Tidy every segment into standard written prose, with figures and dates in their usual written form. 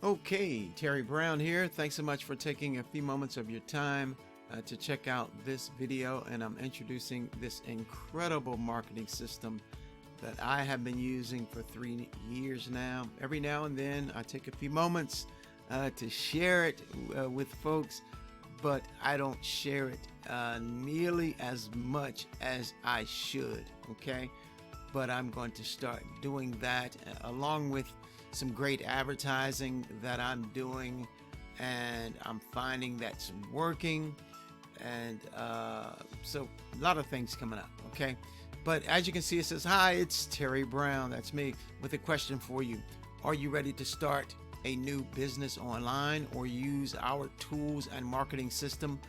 Okay, Terry Brown here. Thanks so much for taking a few moments of your time to check out this video. And I'm introducing this incredible marketing system that I have been using for 3 years now. Every now and then I take a few moments to share it with folks, but I don't share it nearly as much as I should, okay? But I'm going to start doing that along with some great advertising that I'm doing, and I'm finding that's working, and so a lot of things coming up, okay? But as you can see, it says, hi, it's Terry Brown, that's me, with a question for you. Are you ready to start a new business online or use our tools and marketing system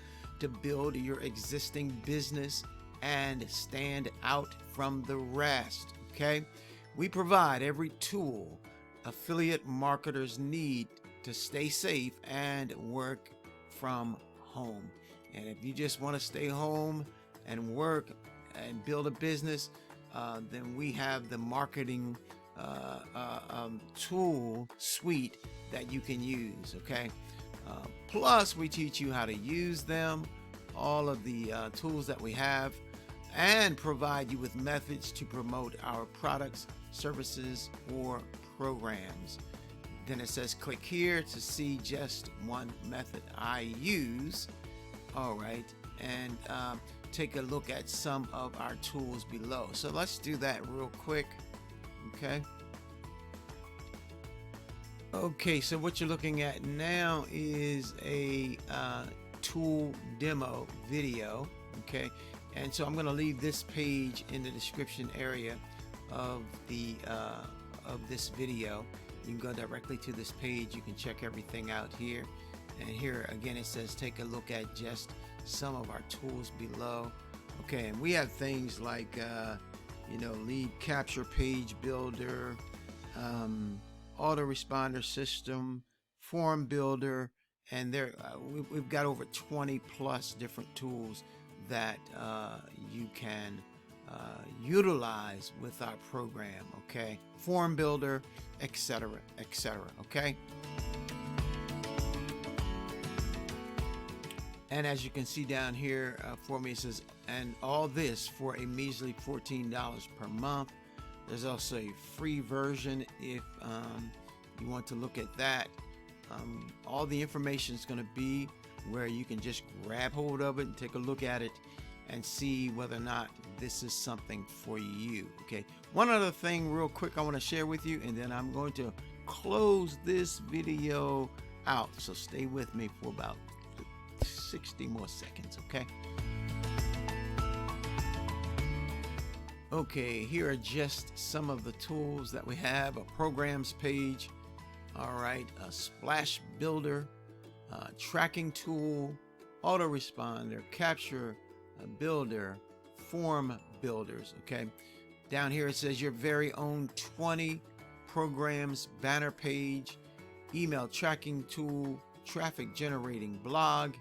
to build your existing business and stand out from the rest? Okay, we provide every tool affiliate marketers need to stay safe and work from home. And if you just want to stay home and work and build a business, then we have the marketing tool suite that you can use, okay? Plus, we teach you how to use them, all of the tools that we have, and provide you with methods to promote our products, services, or programs. Then it says click here to see just one method I use. All right, and take a look at some of our tools below. So let's do that real quick. Okay, so what you're looking at now is a tool demo video, okay? And so I'm going to leave this page in the description area of the of this video. You can go directly to this page. You can check everything out here. And here again it says take a look at just some of our tools below. Okay, and we have things like lead capture page builder, autoresponder system, form builder, and there we've got over 20 plus different tools that you can utilize with our program, okay? Form builder, etc., etc., okay? And as you can see down here for me, it says, and all this for a measly $14 per month. There's also a free version if you want to look at that. All the information is going to be where you can just grab hold of it and take a look at it and see whether or not this is something for you, okay? One other thing real quick I want to share with you, and then I'm going to close this video out, so stay with me for about 60 more seconds, okay? Okay, here are just some of the tools that we have. A programs page, all right, a splash builder, tracking tool, autoresponder, capture builder, form builders, okay? Down here it says your very own 20 programs banner page, email tracking tool, traffic generating blog,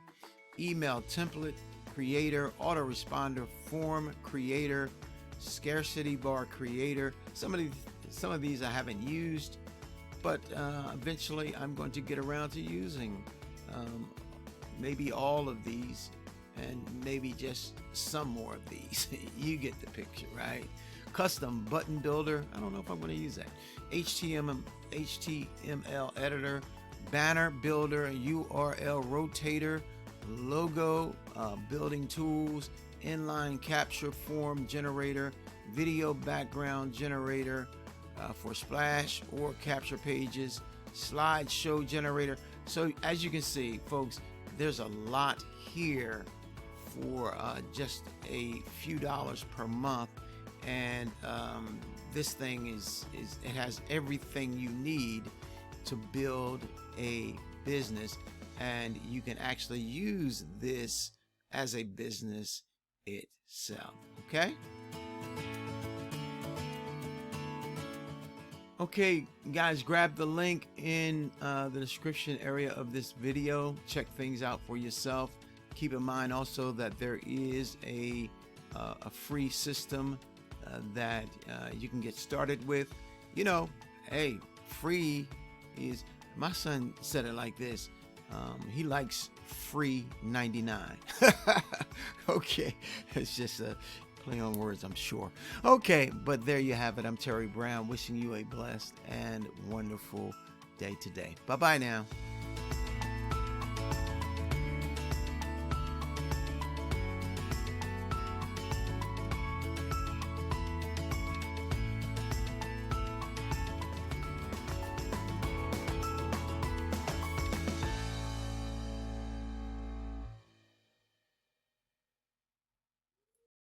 email template creator, autoresponder form creator, scarcity bar creator. Some of these I haven't used, but eventually I'm going to get around to using maybe all of these, and maybe just some more of these. You get the picture, right? Custom button builder, I don't know if I'm going to use that. HTML editor, banner builder, URL rotator, logo building tools, inline capture form generator, video background generator for splash or capture pages, slideshow generator. So as you can see, folks, there's a lot here for just a few dollars per month, and this thing is it has everything you need to build a business, and you can actually use this as a business itself, okay? Okay, guys, grab the link in the description area of this video. Check things out for yourself. Keep in mind also that there is a free system that you can get started with. You know, hey, free is My son said it like this. He likes free 99. Okay, it's just a play on words, I'm sure. Okay, but there you have it. I'm Terry Brown, wishing you a blessed and wonderful day today. Bye-bye now.